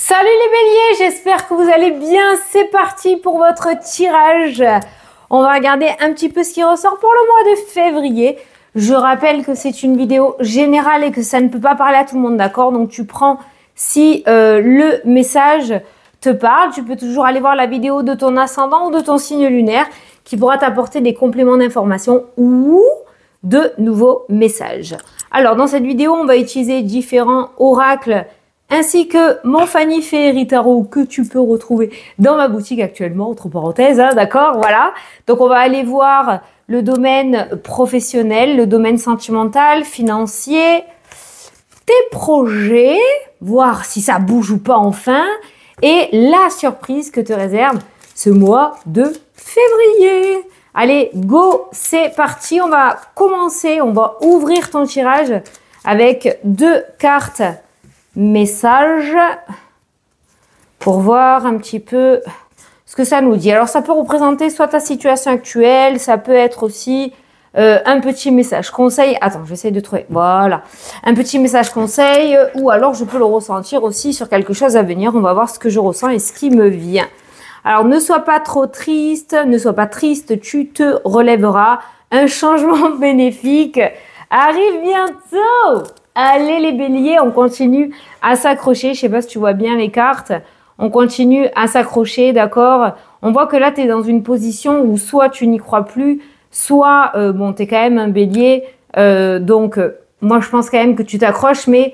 Salut les béliers, j'espère que vous allez bien. C'est parti pour votre tirage. On va regarder un petit peu ce qui ressort pour le mois de février. Je rappelle que c'est une vidéo générale et que ça ne peut pas parler à tout le monde, d'accord? Donc tu prends si le message te parle. Tu peux toujours aller voir la vidéo de ton ascendant ou de ton signe lunaire qui pourra t'apporter des compléments d'information ou de nouveaux messages. Alors dans cette vidéo, on va utiliser différents oracles ainsi que mon Fanny Féerie Tarot que tu peux retrouver dans ma boutique actuellement, entre parenthèses, hein, d'accord, voilà. Donc, on va aller voir le domaine professionnel, le domaine sentimental, financier, tes projets, voir si ça bouge ou pas enfin, et la surprise que te réserve ce mois de février. Allez, go, c'est parti, on va commencer, on va ouvrir ton tirage avec 2 cartes message pour voir un petit peu ce que ça nous dit. Alors, ça peut représenter soit ta situation actuelle, ça peut être aussi un petit message conseil. Attends, j'essaie de trouver. Voilà. Un petit message conseil ou alors je peux le ressentir aussi sur quelque chose à venir. On va voir ce que je ressens et ce qui me vient. Alors, ne sois pas trop triste, ne sois pas triste, tu te relèveras. Un changement bénéfique arrive bientôt. Allez les béliers, on continue à s'accrocher. Je sais pas si tu vois bien les cartes. On continue à s'accrocher, d'accord? On voit que là, tu es dans une position où soit tu n'y crois plus, soit, bon, tu es quand même un bélier. Moi, je pense quand même que tu t'accroches, mais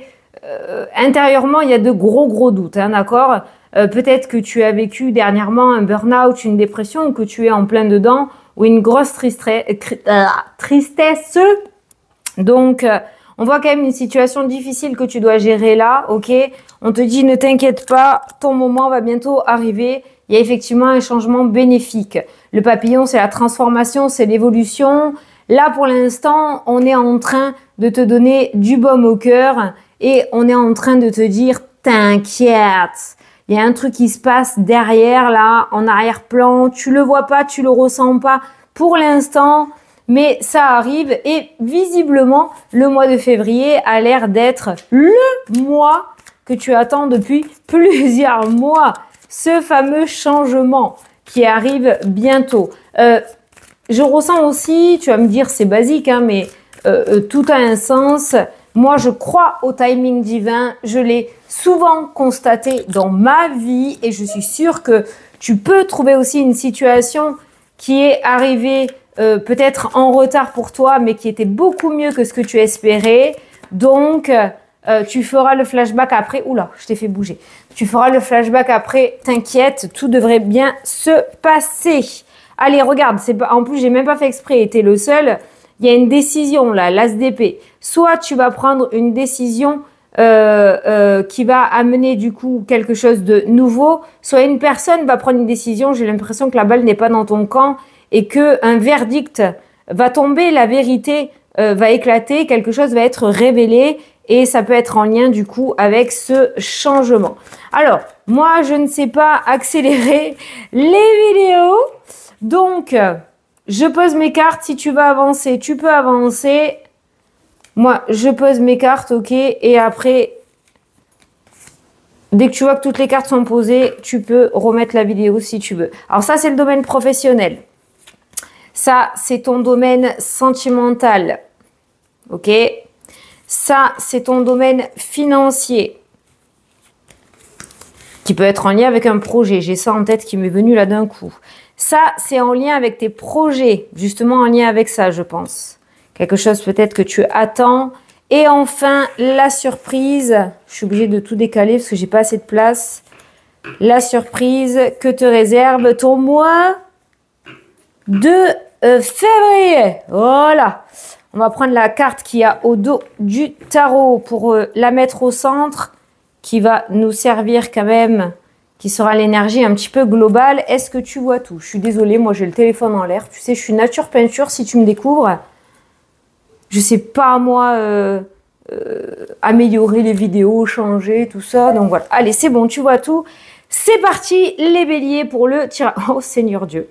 intérieurement, il y a de gros doutes, hein, d'accord? Peut-être que tu as vécu dernièrement un burn-out, une dépression, ou que tu es en plein dedans, ou une grosse tristesse. Donc, on voit quand même une situation difficile que tu dois gérer là, ok? On te dit ne t'inquiète pas, ton moment va bientôt arriver. Il y a effectivement un changement bénéfique. Le papillon, c'est la transformation, c'est l'évolution. Là, pour l'instant, on est en train de te donner du baume au cœur et on est en train de te dire t'inquiète. Il y a un truc qui se passe derrière là, en arrière-plan. Tu le vois pas, tu le ressens pas pour l'instant. Mais ça arrive et visiblement, le mois de février a l'air d'être le mois que tu attends depuis plusieurs mois. Ce fameux changement qui arrive bientôt. Je ressens aussi, tu vas me dire c'est basique, hein, mais tout a un sens. Moi, je crois au timing divin. Je l'ai souvent constaté dans ma vie et je suis sûre que tu peux trouver aussi une situation qui est arrivée peut-être en retard pour toi, mais qui était beaucoup mieux que ce que tu espérais. Donc, tu feras le flashback après. Oula, je t'ai fait bouger. Tu feras le flashback après. T'inquiète, tout devrait bien se passer. Allez, regarde. En plus, j'ai même pas fait exprès. T'es le seul. Il y a une décision là, l'as d'épée. Soit tu vas prendre une décision qui va amener du coup quelque chose de nouveau. Soit une personne va prendre une décision. J'ai l'impression que la balle n'est pas dans ton camp. Et qu'un verdict va tomber, la vérité va éclater, quelque chose va être révélé et ça peut être en lien du coup avec ce changement. Alors, moi je ne sais pas accélérer les vidéos, donc je pose mes cartes. Si tu veux avancer, tu peux avancer. Moi, je pose mes cartes, ok, et après, dès que tu vois que toutes les cartes sont posées, tu peux remettre la vidéo si tu veux. Alors ça, c'est le domaine professionnel. Ça, c'est ton domaine sentimental. Ok? Ça, c'est ton domaine financier. Qui peut être en lien avec un projet. J'ai ça en tête qui m'est venu là d'un coup. Ça, c'est en lien avec tes projets. Justement en lien avec ça, je pense. Quelque chose peut-être que tu attends. Et enfin, la surprise. Je suis obligée de tout décaler parce que j'ai pas assez de place. La surprise que te réserve ton mois de février. Voilà. On va prendre la carte qui a au dos du tarot pour la mettre au centre, qui va nous servir quand même, qui sera l'énergie un petit peu globale. Est-ce que tu vois tout? Je suis désolée, moi j'ai le téléphone en l'air. Tu sais, je suis nature peinture si tu me découvres. Je sais pas moi améliorer les vidéos, changer, tout ça. Donc voilà. Allez, c'est bon, tu vois tout. C'est parti les béliers pour le tirage. Oh Seigneur Dieu.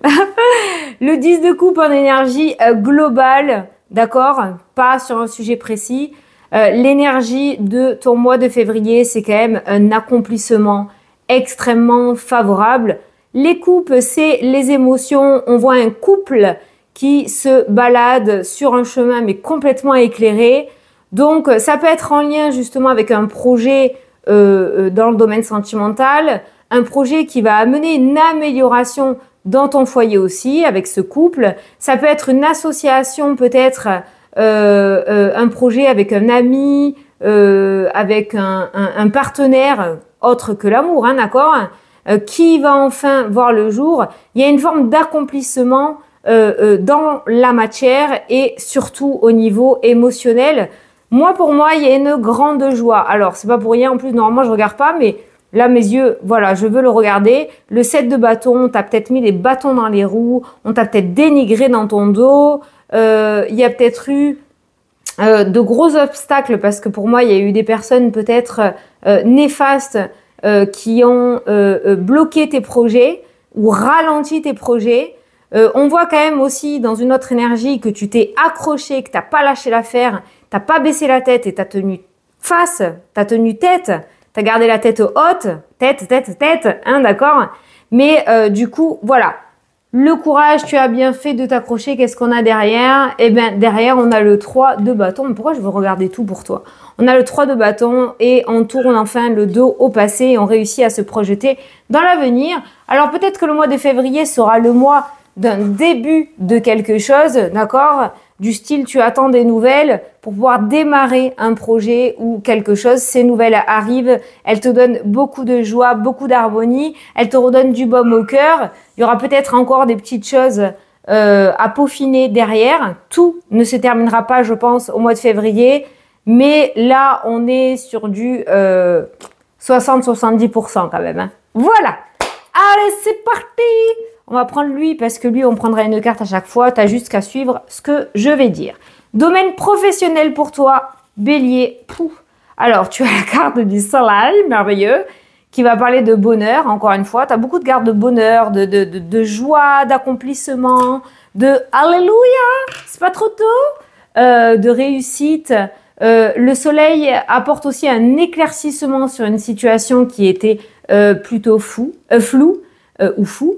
Le 10 de coupe en énergie globale, d'accord? Pas sur un sujet précis. L'énergie de ton mois de février, c'est quand même un accomplissement, extrêmement favorable. Les coupes, c'est les émotions. On voit un couple qui se balade sur un chemin mais complètement éclairé. Donc, ça peut être en lien justement avec un projet dans le domaine sentimental, un projet qui va amener une amélioration dans ton foyer aussi avec ce couple. Ça peut être une association, peut-être un projet avec un ami, avec un partenaire autre que l'amour, hein, d'accord, qui va enfin voir le jour. Il y a une forme d'accomplissement dans la matière et surtout au niveau émotionnel. Moi, pour moi, il y a une grande joie. Alors, c'est pas pour rien, en plus, normalement, je regarde pas, mais là, mes yeux, voilà, je veux le regarder. Le 7 de bâton, t'as peut-être mis des bâtons dans les roues, on t'a peut-être dénigré dans ton dos, il y a peut-être eu de gros obstacles, parce que pour moi, il y a eu des personnes peut-être néfastes qui ont bloqué tes projets ou ralenti tes projets. On voit quand même aussi dans une autre énergie que tu t'es accroché, que tu n'as pas lâché l'affaire, tu n'as pas baissé la tête et tu as tenu face, tu as tenu tête, tu as gardé la tête haute, tête, hein, d'accord? Mais du coup, voilà. Le courage, tu as bien fait de t'accrocher. Qu'est-ce qu'on a derrière? Eh bien, derrière, on a le 3 de bâton. Mais pourquoi je veux regarder tout pour toi? On a le 3 de bâton et on tourne enfin le dos au passé et on réussit à se projeter dans l'avenir. Alors, peut-être que le mois de février sera le mois d'un début de quelque chose, d'accord? Du style, tu attends des nouvelles pour pouvoir démarrer un projet ou quelque chose. Ces nouvelles arrivent, elles te donnent beaucoup de joie, beaucoup d'harmonie, elles te redonnent du baume au cœur. Il y aura peut-être encore des petites choses à peaufiner derrière. Tout ne se terminera pas, je pense, au mois de février. Mais là, on est sur du 60-70% quand même, hein. Voilà. Allez, c'est parti! On va prendre lui parce que lui, on prendra une carte à chaque fois. Tu as juste qu'à suivre ce que je vais dire. Domaine professionnel pour toi, Bélier. Pouf. Alors, tu as la carte du soleil, merveilleux, qui va parler de bonheur. Encore une fois, tu as beaucoup de cartes de bonheur, de joie, d'accomplissement, de alléluia, c'est pas trop tôt, de réussite. Le soleil apporte aussi un éclaircissement sur une situation qui était plutôt floue. Ou fou,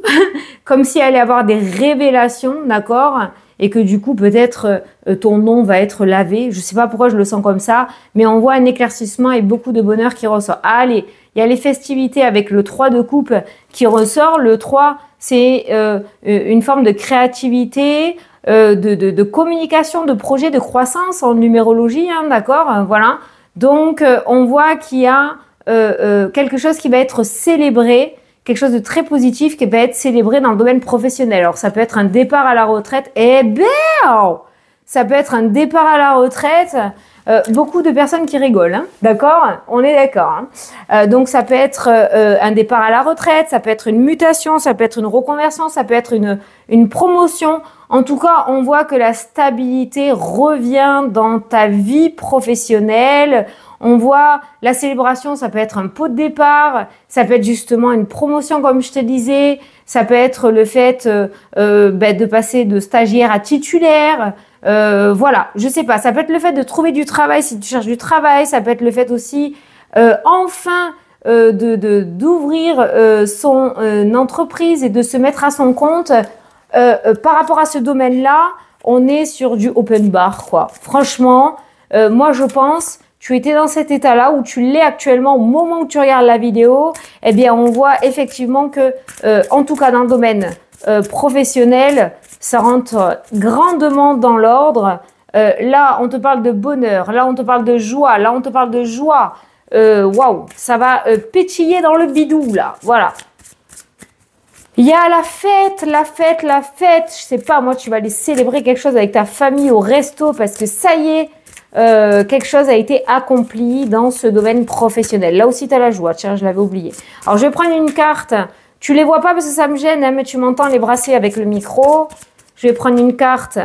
comme si elle allait avoir des révélations, d'accord, et que du coup peut-être ton nom va être lavé. Je sais pas pourquoi je le sens comme ça, mais on voit un éclaircissement et beaucoup de bonheur qui ressort. Allez, il y a les festivités avec le 3 de coupe qui ressort. Le 3, c'est une forme de créativité, de communication, de projet, de croissance en numérologie, hein, d'accord, voilà. Donc on voit qu'il y a quelque chose qui va être célébré, quelque chose de très positif qui va être célébré dans le domaine professionnel. Alors, ça peut être un départ à la retraite. Eh bien, ça peut être un départ à la retraite. Beaucoup de personnes qui rigolent, hein, d'accord? On est d'accord. Hein. Donc, ça peut être un départ à la retraite, ça peut être une mutation, ça peut être une reconversion, ça peut être une promotion. En tout cas, on voit que la stabilité revient dans ta vie professionnelle. On voit la célébration, ça peut être un pot de départ, ça peut être justement une promotion comme je te disais, ça peut être le fait de passer de stagiaire à titulaire, voilà, je sais pas, ça peut être le fait de trouver du travail si tu cherches du travail, ça peut être le fait aussi enfin d'ouvrir son entreprise et de se mettre à son compte. Par rapport à ce domaine-là, on est sur du open bar, quoi. Franchement, moi je pense... Tu étais dans cet état-là où tu l'es actuellement au moment où tu regardes la vidéo, eh bien, on voit effectivement que, en tout cas dans le domaine professionnel, ça rentre grandement dans l'ordre. Là, on te parle de bonheur, là, on te parle de joie, là, on te parle de joie. Waouh, ça va pétiller dans le bidou, là, voilà. Il y a la fête. Je sais pas, moi, tu vas aller célébrer quelque chose avec ta famille au resto parce que ça y est, quelque chose a été accompli dans ce domaine professionnel. Là aussi, tu as la joie. Tiens, je l'avais oublié. Alors, je vais prendre une carte. Tu les vois pas parce que ça me gêne, hein, mais tu m'entends les brasser avec le micro. Je vais prendre une carte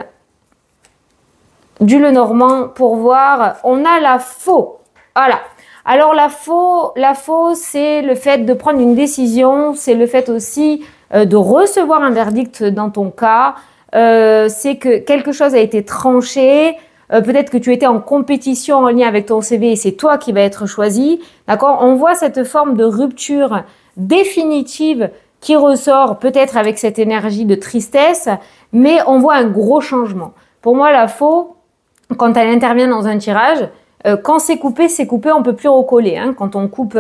du Lenormand pour voir. On a la faux. Voilà. Alors, la faux, c'est le fait de prendre une décision. C'est le fait aussi de recevoir un verdict dans ton cas. C'est que quelque chose a été tranché. peut-être que tu étais en compétition en lien avec ton CV et c'est toi qui vas être choisi. D'accord? On voit cette forme de rupture définitive qui ressort peut-être avec cette énergie de tristesse, mais on voit un gros changement. Pour moi, la faux, quand elle intervient dans un tirage, quand c'est coupé, on peut plus recoller. Hein. Quand on coupe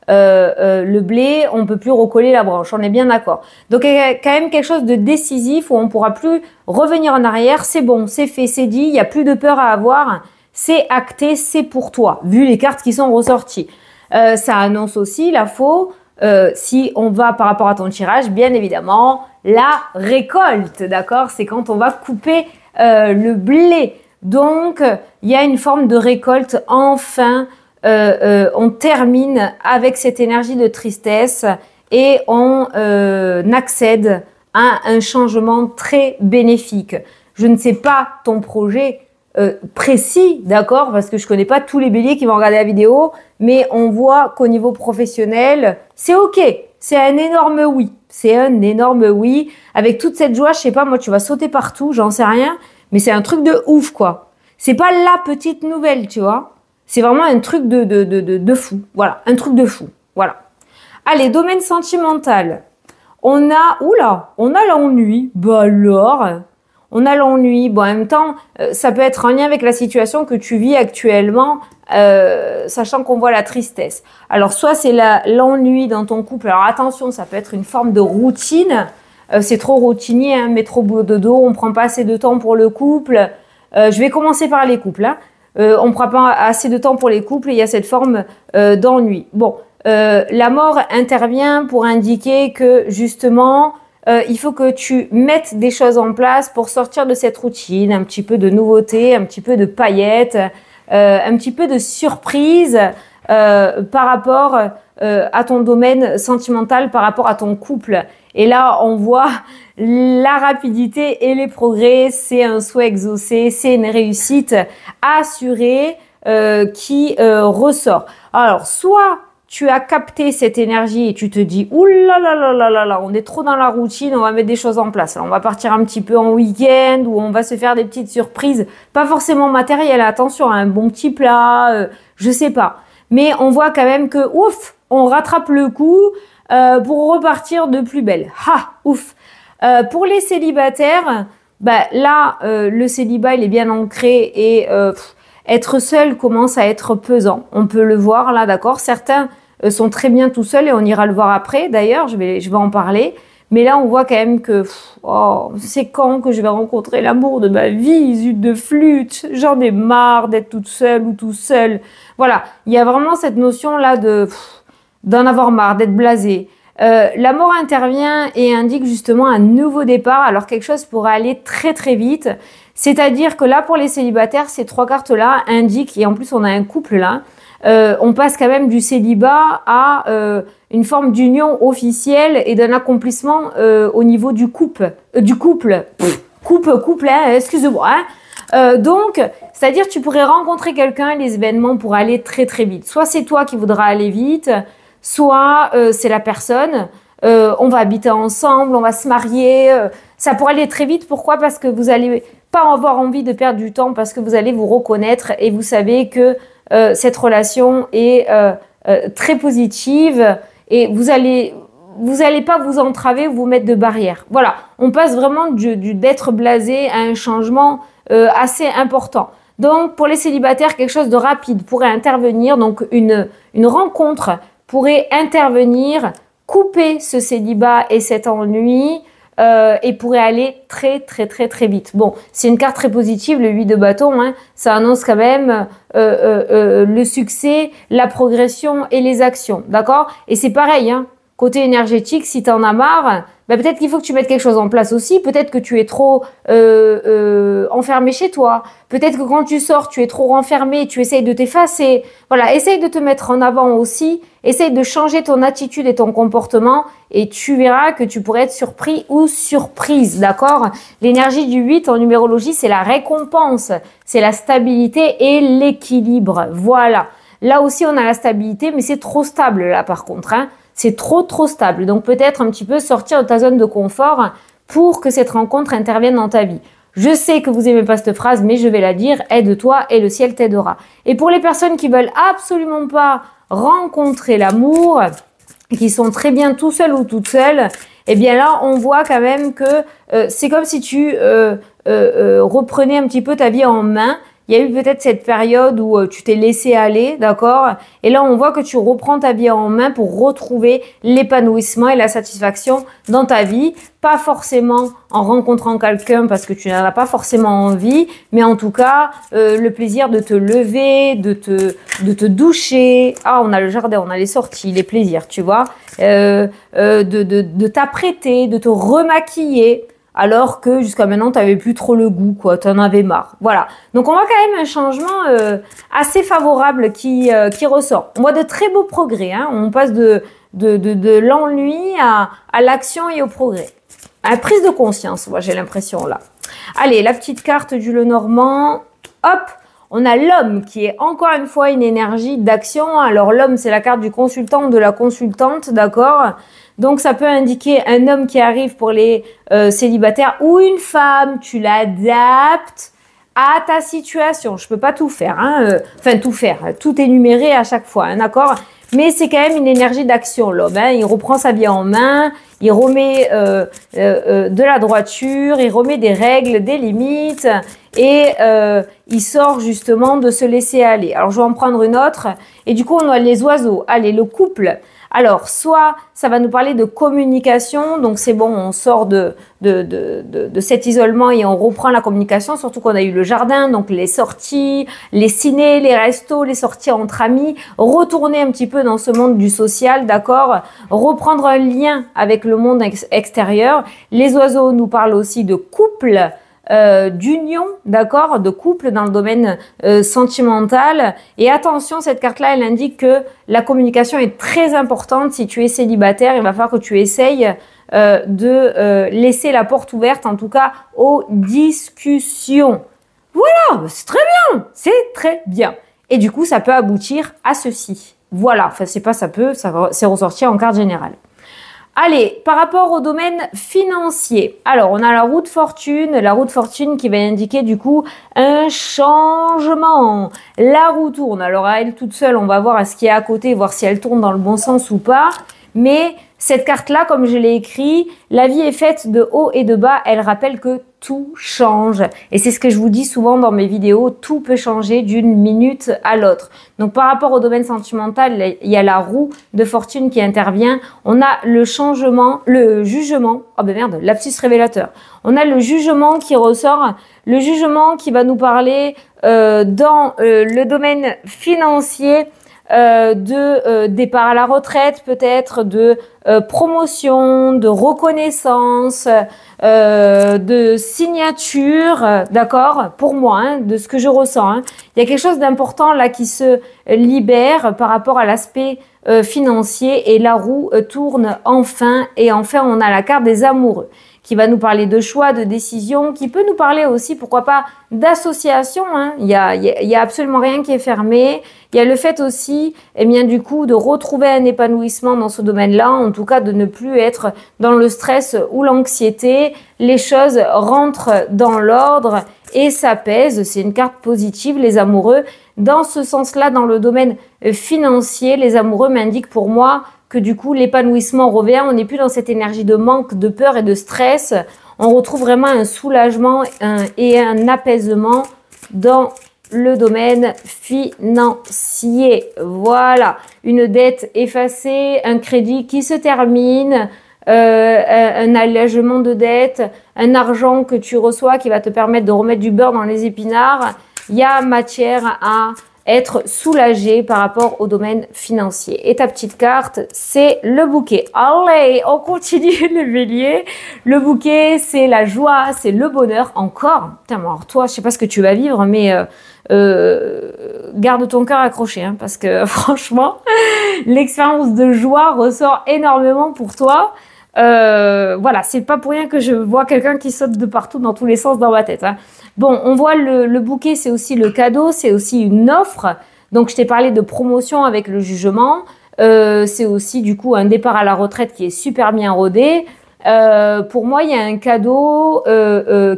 le blé, on peut plus recoller la branche. On est bien d'accord. Donc, il y a quand même quelque chose de décisif où on pourra plus revenir en arrière. C'est bon, c'est fait, c'est dit. Il n'y a plus de peur à avoir. C'est acté, c'est pour toi, vu les cartes qui sont ressorties. Ça annonce aussi la faux. Si on va par rapport à ton tirage, bien évidemment, la récolte, d'accord? C'est quand on va couper le blé. Donc, il y a une forme de récolte. Enfin, on termine avec cette énergie de tristesse et on accède à un changement très bénéfique. Je ne sais pas ton projet précis, d'accord, parce que je connais pas tous les béliers qui vont regarder la vidéo, mais on voit qu'au niveau professionnel, c'est ok, c'est un énorme oui, c'est un énorme oui, avec toute cette joie, je sais pas, moi tu vas sauter partout, j'en sais rien, mais c'est un truc de ouf quoi. C'est pas la petite nouvelle, tu vois, c'est vraiment un truc de fou, voilà, un truc de fou, voilà. Allez, domaine sentimental, on a l'ennui, bah alors. On a l'ennui. Bon, en même temps, ça peut être en lien avec la situation que tu vis actuellement, sachant qu'on voit la tristesse. Alors, soit c'est l'ennui dans ton couple. Alors, attention, ça peut être une forme de routine. C'est trop routinier, hein, mais trop boulot de dos. On prend pas assez de temps pour le couple. Je vais commencer par les couples. Hein. On prend pas assez de temps pour les couples et il y a cette forme d'ennui. Bon, la mort intervient pour indiquer que, justement, il faut que tu mettes des choses en place pour sortir de cette routine, un petit peu de nouveauté, un petit peu de paillettes, un petit peu de surprise par rapport à ton domaine sentimental, par rapport à ton couple. Et là, on voit la rapidité et les progrès, c'est un souhait exaucé, c'est une réussite assurée qui ressort. Alors, soit tu as capté cette énergie et tu te dis ouh là là là là là là, on est trop dans la routine, on va mettre des choses en place. Alors, on va partir un petit peu en week-end ou on va se faire des petites surprises, pas forcément matérielles. Attention, un bon petit plat, je sais pas. Mais on voit quand même que ouf, on rattrape le coup pour repartir de plus belle. Ha, ouf. Pour les célibataires, bah là, le célibat il est bien ancré et être seul commence à être pesant. On peut le voir là, d'accord. Certains sont très bien tout seuls et on ira le voir après. D'ailleurs, je vais en parler. Mais là, on voit quand même que c'est quand que je vais rencontrer l'amour de ma vie, zut de flûte. J'en ai marre d'être toute seule ou tout seul. Voilà, il y a vraiment cette notion là d'en avoir marre, d'être blasé. La mort intervient et indique justement un nouveau départ. Alors quelque chose pourrait aller très très vite. C'est-à-dire que là, pour les célibataires, ces trois cartes-là indiquent, et en plus on a un couple là, on passe quand même du célibat à une forme d'union officielle et d'un accomplissement au niveau du couple. Couple, hein, excusez-moi. Hein. Donc, c'est-à-dire tu pourrais rencontrer quelqu'un, les événements pourraient aller très très vite. Soit c'est toi qui voudras aller vite, soit c'est la personne. On va habiter ensemble, on va se marier. Ça pourrait aller très vite. Pourquoi? Parce que vous allez pas avoir envie de perdre du temps, parce que vous allez vous reconnaître et vous savez que cette relation est très positive et vous allez pas vous entraver ou vous mettre de barrières. Voilà, on passe vraiment d'être blasé à un changement assez important. Donc, pour les célibataires, quelque chose de rapide pourrait intervenir. Donc, une rencontre pourrait intervenir, couper ce célibat et cet ennui et pourrait aller très, très, très, très vite. Bon, c'est une carte très positive, le 8 de bâton. Hein, ça annonce quand même le succès, la progression et les actions. D'accord? Et c'est pareil, hein, côté énergétique, si tu en as marre, bah peut-être qu'il faut que tu mettes quelque chose en place aussi. Peut-être que tu es trop enfermé chez toi. Peut-être que quand tu sors, tu es trop renfermé, tu essayes de t'effacer. Voilà, essaye de te mettre en avant aussi. Essaye de changer ton attitude et ton comportement et tu verras que tu pourrais être surpris ou surprise, d'accord? L'énergie du 8 en numérologie, c'est la récompense, c'est la stabilité et l'équilibre. Voilà. Là aussi, on a la stabilité, mais c'est trop stable là par contre, hein. C'est trop stable. Donc peut-être un petit peu sortir de ta zone de confort pour que cette rencontre intervienne dans ta vie. Je sais que vous aimez pas cette phrase, mais je vais la dire, aide-toi et le ciel t'aidera. Et pour les personnes qui veulent absolument pas rencontrer l'amour, qui sont très bien tout seuls ou toute seule, eh bien là, on voit quand même que c'est comme si tu reprenais un petit peu ta vie en main. Il y a eu peut-être cette période où tu t'es laissé aller, d'accord? Et là, on voit que tu reprends ta vie en main pour retrouver l'épanouissement et la satisfaction dans ta vie. Pas forcément en rencontrant quelqu'un parce que tu n'en as pas forcément envie, mais en tout cas, le plaisir de te lever, de te doucher. Ah, on a le jardin, on a les sorties, les plaisirs, tu vois. De t'apprêter, de te remaquiller. Alors que jusqu'à maintenant, tu n'avais plus trop le goût, quoi. Tu en avais marre. Voilà. Donc, on voit quand même un changement assez favorable qui ressort. On voit de très beaux progrès. Hein. On passe de l'ennui à l'action et au progrès. À la prise de conscience, moi, j'ai l'impression là. Allez, la petite carte du Lenormand. Hop, on a l'homme qui est encore une fois une énergie d'action. Alors, l'homme, c'est la carte du consultant, de la consultante, d'accord ? Donc, ça peut indiquer un homme qui arrive pour les célibataires ou une femme. Tu l'adaptes à ta situation. Je peux pas tout faire, hein. Enfin, tout faire. Tout énumérer à chaque fois, hein, d'accord? Mais c'est quand même une énergie d'action, l'homme. Hein. Il reprend sa vie en main, il remet de la droiture, il remet des règles, des limites et il sort justement de se laisser aller. Alors, je vais en prendre une autre. Et du coup, on a les oiseaux. Allez, le couple. Alors, soit ça va nous parler de communication, donc c'est bon, on sort de cet isolement et on reprend la communication, surtout qu'on a eu le jardin, donc les sorties, les cinés, les restos, les sorties entre amis, retourner un petit peu dans ce monde du social, d'accord, reprendre un lien avec le monde extérieur. Les oiseaux nous parlent aussi de couple, d'union, d'accord, de couple dans le domaine sentimental. Et attention, cette carte-là, elle indique que la communication est très importante. Si tu es célibataire, il va falloir que tu essayes de laisser la porte ouverte, en tout cas, aux discussions. Voilà, c'est très bien, c'est très bien. Et du coup, ça peut aboutir à ceci. Voilà, enfin, c'est pas ça peut, ça c'est ressorti en carte générale. Allez, par rapport au domaine financier, alors on a la roue de fortune qui va indiquer du coup un changement. La roue tourne, alors à elle toute seule, on va voir à ce qui est à côté, voir si elle tourne dans le bon sens ou pas, mais cette carte-là, comme je l'ai écrit, la vie est faite de haut et de bas, elle rappelle que tout change. Et c'est ce que je vous dis souvent dans mes vidéos, tout peut changer d'une minute à l'autre. Donc par rapport au domaine sentimental, il y a la roue de fortune qui intervient. On a le changement, le jugement, oh ben merde, lapsus révélateur. On a le jugement qui ressort, le jugement qui va nous parler dans le domaine financier, de départ à la retraite, peut-être de promotion, de reconnaissance, de signature, d'accord, pour moi, hein, de ce que je ressens. Hein. Il y a quelque chose d'important là qui se libère par rapport à l'aspect financier et la roue tourne enfin. Et enfin, on a la carte des amoureux qui va nous parler de choix, de décision, qui peut nous parler aussi, pourquoi pas, d'association. Hein. Il y a absolument rien qui est fermé. Il y a le fait aussi, eh bien, du coup, de retrouver un épanouissement dans ce domaine-là, en tout cas de ne plus être dans le stress ou l'anxiété. Les choses rentrent dans l'ordre et s'apaisent. C'est une carte positive, les amoureux. Dans ce sens-là, dans le domaine financier, les amoureux m'indiquent pour moi que du coup, l'épanouissement revient. On n'est plus dans cette énergie de manque, de peur et de stress. On retrouve vraiment un soulagement et un apaisement dans le domaine financier. Voilà, une dette effacée, un crédit qui se termine, un allègement de dette, un argent que tu reçois qui va te permettre de remettre du beurre dans les épinards. Il y a matière à être soulagé par rapport au domaine financier. Et ta petite carte, c'est le bouquet. Allez, on continue le bélier. Le bouquet, c'est la joie, c'est le bonheur. Encore, putain, alors toi, je sais pas ce que tu vas vivre, mais garde ton cœur accroché, hein, parce que franchement, l'expérience de joie ressort énormément pour toi. Voilà, c'est pas pour rien que je vois quelqu'un qui saute de partout dans tous les sens dans ma tête. Hein. Bon, on voit le bouquet, c'est aussi le cadeau, c'est aussi une offre. Donc, je t'ai parlé de promotion avec le jugement. C'est aussi, du coup, un départ à la retraite qui est super bien rodé. Pour moi, il y a un cadeau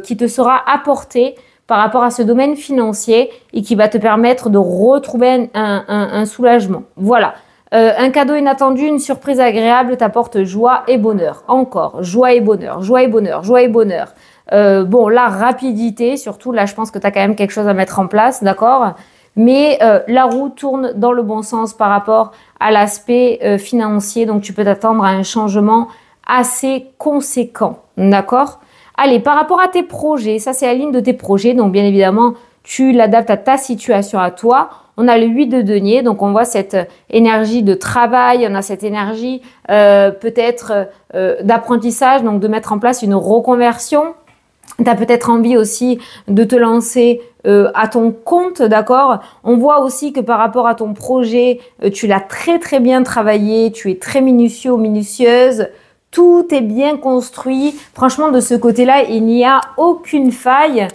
qui te sera apporté par rapport à ce domaine financier et qui va te permettre de retrouver un soulagement. Voilà. Un cadeau inattendu, une surprise agréable t'apporte joie et bonheur. Encore, joie et bonheur, joie et bonheur, joie et bonheur. Bon, la rapidité, surtout là, je pense que tu as quand même quelque chose à mettre en place, d'accord? Mais la roue tourne dans le bon sens par rapport à l'aspect financier, donc tu peux t'attendre à un changement assez conséquent, d'accord? Allez, par rapport à tes projets, ça c'est la ligne de tes projets, donc bien évidemment, tu l'adaptes à ta situation, à toi. On a le 8 de denier, donc on voit cette énergie de travail, on a cette énergie peut-être d'apprentissage, donc de mettre en place une reconversion. Tu as peut-être envie aussi de te lancer à ton compte, d'accord? On voit aussi que par rapport à ton projet, tu l'as très très bien travaillé, tu es très minutieux ou minutieuse. Tout est bien construit. Franchement, de ce côté-là, il n'y a aucune faille.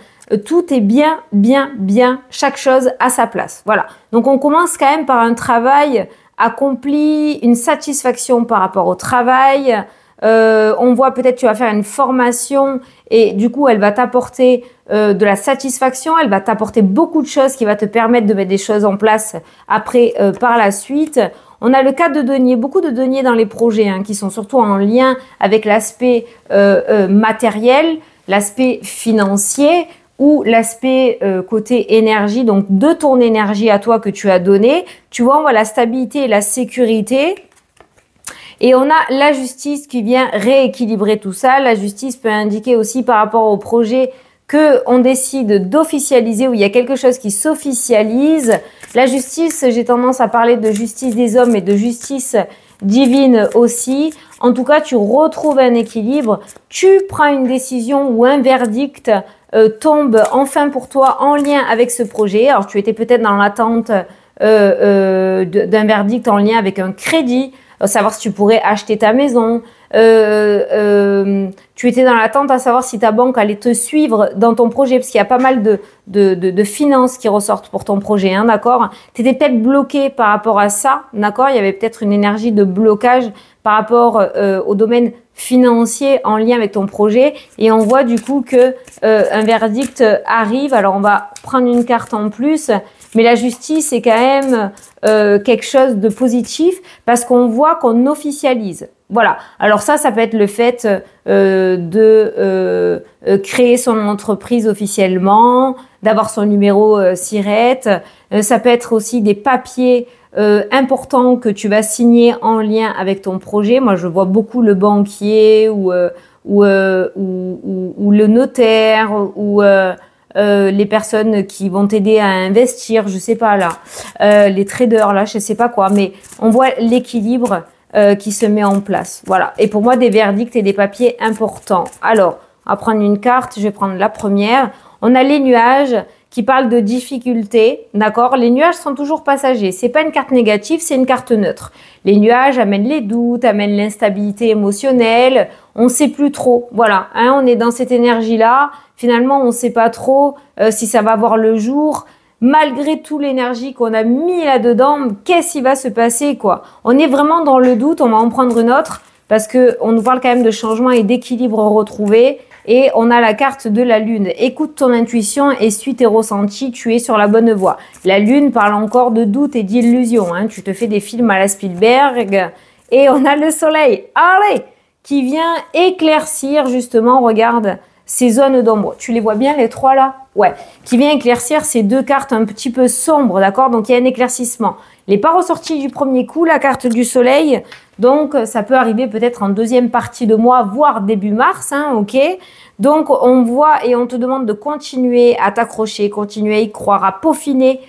Tout est bien, bien, bien. Chaque chose à sa place. Voilà. Donc, on commence quand même par un travail accompli, une satisfaction par rapport au travail. On voit peut-être tu vas faire une formation et du coup, elle va t'apporter de la satisfaction. Elle va t'apporter beaucoup de choses qui va te permettre de mettre des choses en place après par la suite. On a le cas de denier, beaucoup de deniers dans les projets qui sont surtout en lien avec l'aspect matériel, l'aspect financier ou l'aspect côté énergie, donc de ton énergie à toi que tu as donné. Tu vois, on voit la stabilité et la sécurité. Et on a la justice qui vient rééquilibrer tout ça. La justice peut indiquer aussi par rapport au projet qu'on décide d'officialiser ou il y a quelque chose qui s'officialise. La justice, j'ai tendance à parler de justice des hommes et de justice divine aussi. En tout cas, tu retrouves un équilibre, tu prends une décision ou un verdict tombe enfin pour toi en lien avec ce projet. Alors, tu étais peut-être dans l'attente d'un verdict en lien avec un crédit, savoir si tu pourrais acheter ta maison. Tu étais dans l'attente à savoir si ta banque allait te suivre dans ton projet, parce qu'il y a pas mal de finances qui ressortent pour ton projet, d'accord? Tu étais peut-être bloqué par rapport à ça, d'accord? Il y avait peut-être une énergie de blocage par rapport au domaine financier en lien avec ton projet, et on voit du coup que un verdict arrive. Alors on va prendre une carte en plus, mais la justice est quand même quelque chose de positif parce qu'on voit qu'on officialise. Voilà. Alors ça peut être le fait de créer son entreprise officiellement, d'avoir son numéro SIRET. Ça peut être aussi des papiers importants que tu vas signer en lien avec ton projet. Moi, je vois beaucoup le banquier ou le notaire ou les personnes qui vont t'aider à investir, je sais pas là, les traders là, je sais pas quoi, mais on voit l'équilibre qui se met en place. Voilà. Et pour moi, des verdicts et des papiers importants. Alors, on va prendre une carte. Je vais prendre la première. On a les nuages qui parlent de difficultés. D'accord? Les nuages sont toujours passagers. C'est pas une carte négative, c'est une carte neutre. Les nuages amènent les doutes, amènent l'instabilité émotionnelle. On sait plus trop. Voilà. On est dans cette énergie-là. Finalement, on sait pas trop si ça va voir le jour. Malgré toute l'énergie qu'on a mis là-dedans, qu'est-ce qui va se passer, quoi? On est vraiment dans le doute, on va en prendre une autre parce que on nous parle quand même de changement et d'équilibre retrouvé, et on a la carte de la lune. Écoute ton intuition et suis tes ressentis, tu es sur la bonne voie. La lune parle encore de doute et d'illusion, tu te fais des films à la Spielberg, et on a le soleil, allez, qui vient éclaircir justement, regarde, ces zones d'ombre. Tu les vois bien, les trois là? Ouais. Qui vient éclaircir ces deux cartes un petit peu sombres, d'accord? Donc, il y a un éclaircissement. Il n'est pas ressorti du premier coup, la carte du soleil. Donc, ça peut arriver peut-être en deuxième partie de mois, voire début mars, ok? Donc, on voit et on te demande de continuer à t'accrocher, continuer à y croire, à peaufiner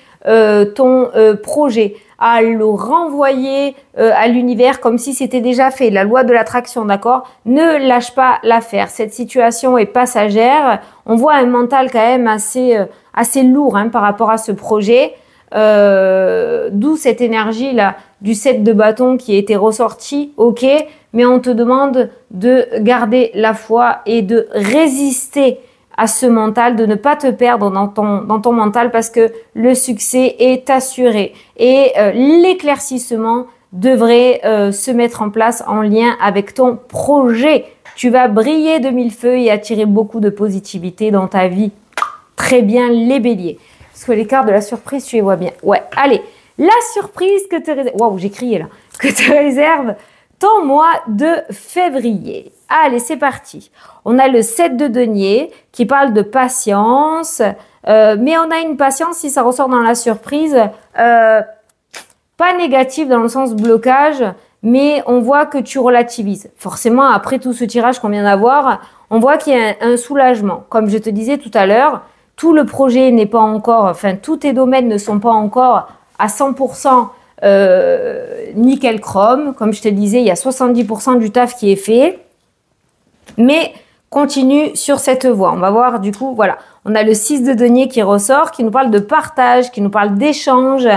ton projet, à le renvoyer à l'univers comme si c'était déjà fait. La loi de l'attraction, d'accord? Ne lâche pas l'affaire. Cette situation est passagère. On voit un mental quand même assez lourd par rapport à ce projet. D'où cette énergie-là du 7 de bâton qui a été ressorti, ok? Mais on te demande de garder la foi et de résister à ce mental, de ne pas te perdre dans ton mental, parce que le succès est assuré. Et l'éclaircissement devrait se mettre en place en lien avec ton projet. Tu vas briller de mille feux et attirer beaucoup de positivité dans ta vie. Très bien, les béliers. Parce que les cartes de la surprise, tu les vois bien. Ouais, allez, la surprise que te réserve... Waouh, j'ai crié là. Que te réserve ton mois de février. Allez, c'est parti. On a le 7 de denier qui parle de patience. Mais on a une patience, si ça ressort dans la surprise, pas négative dans le sens blocage, mais on voit que tu relativises. Forcément, après tout ce tirage qu'on vient d'avoir, on voit qu'il y a un soulagement. Comme je te disais tout à l'heure, tout le projet n'est pas encore, enfin, tous tes domaines ne sont pas encore à 100% nickel chrome. Comme je te disais, il y a 70% du taf qui est fait. Mais continue sur cette voie. On va voir du coup, voilà. On a le 6 de denier qui ressort, qui nous parle de partage, qui nous parle d'échange,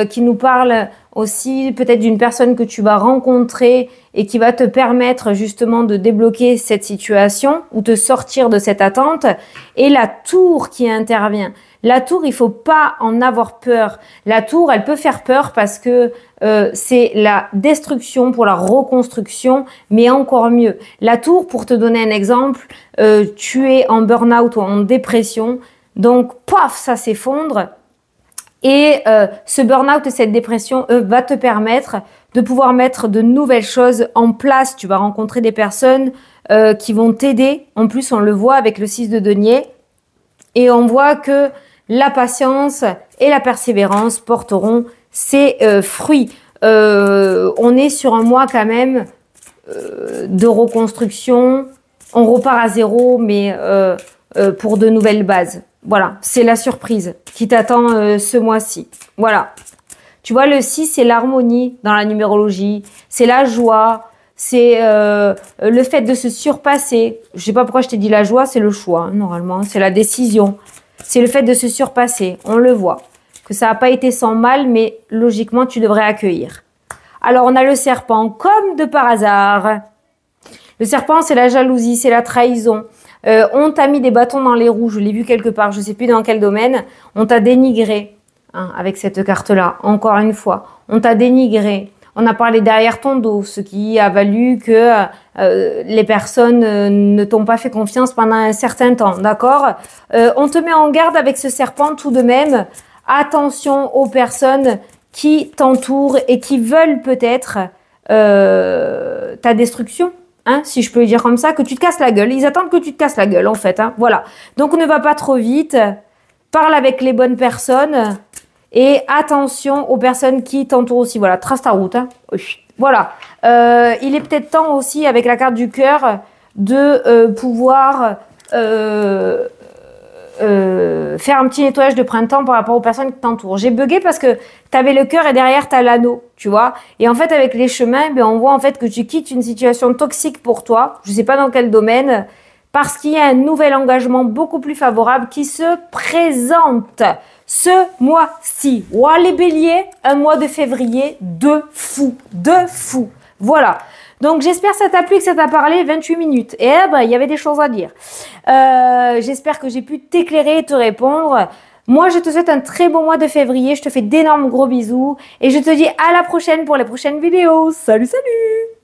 qui nous parle aussi peut-être d'une personne que tu vas rencontrer et qui va te permettre justement de débloquer cette situation ou te sortir de cette attente. Et la tour qui intervient. La tour, il faut pas en avoir peur. La tour, elle peut faire peur parce que c'est la destruction pour la reconstruction, mais encore mieux. La tour, pour te donner un exemple, tu es en burn-out ou en dépression, donc paf, ça s'effondre. Et ce burn-out et cette dépression va te permettre de pouvoir mettre de nouvelles choses en place. Tu vas rencontrer des personnes qui vont t'aider. En plus, on le voit avec le 6 de denier. Et on voit que la patience et la persévérance porteront ses fruits. On est sur un mois quand même de reconstruction. On repart à zéro, mais pour de nouvelles bases. Voilà, c'est la surprise qui t'attend ce mois-ci. Voilà. Tu vois, le 6, c'est l'harmonie dans la numérologie. C'est la joie. C'est le fait de se surpasser. Je ne sais pas pourquoi je t'ai dit la joie, c'est le choix, hein, normalement. C'est la décision. C'est le fait de se surpasser. On le voit. Que ça n'a pas été sans mal, mais logiquement, tu devrais accueillir. Alors, on a le serpent, comme de par hasard. Le serpent, c'est la jalousie, c'est la trahison. On t'a mis des bâtons dans les roues, je l'ai vu quelque part, je ne sais plus dans quel domaine. On t'a dénigré, hein, avec cette carte-là, encore une fois. On t'a dénigré. On a parlé derrière ton dos, ce qui a valu que les personnes ne t'ont pas fait confiance pendant un certain temps, d'accord? On te met en garde avec ce serpent tout de même. Attention aux personnes qui t'entourent et qui veulent peut-être ta destruction. Hein, si je peux le dire comme ça, que tu te casses la gueule. Ils attendent que tu te casses la gueule, en fait. Hein, voilà. Donc, ne va pas trop vite. Parle avec les bonnes personnes. Et attention aux personnes qui t'entourent aussi. Voilà, trace ta route. Hein. Voilà. Il est peut-être temps aussi, avec la carte du cœur, de pouvoir faire un petit nettoyage de printemps par rapport aux personnes qui t'entourent. J'ai bugué parce que tu avais le cœur et derrière tu as l'anneau, tu vois. Et en fait, avec les chemins, ben, on voit en fait que tu quittes une situation toxique pour toi. Je ne sais pas dans quel domaine. Parce qu'il y a un nouvel engagement beaucoup plus favorable qui se présente ce mois-ci. Ouah, les béliers, un mois de février de fou. De fou. Voilà. Donc, j'espère que ça t'a plu, que ça t'a parlé 28 minutes. Et ben, il y avait des choses à dire. J'espère que j'ai pu t'éclairer et te répondre. Moi, je te souhaite un très bon mois de février. Je te fais d'énormes gros bisous. Et je te dis à la prochaine pour les prochaines vidéos. Salut, salut!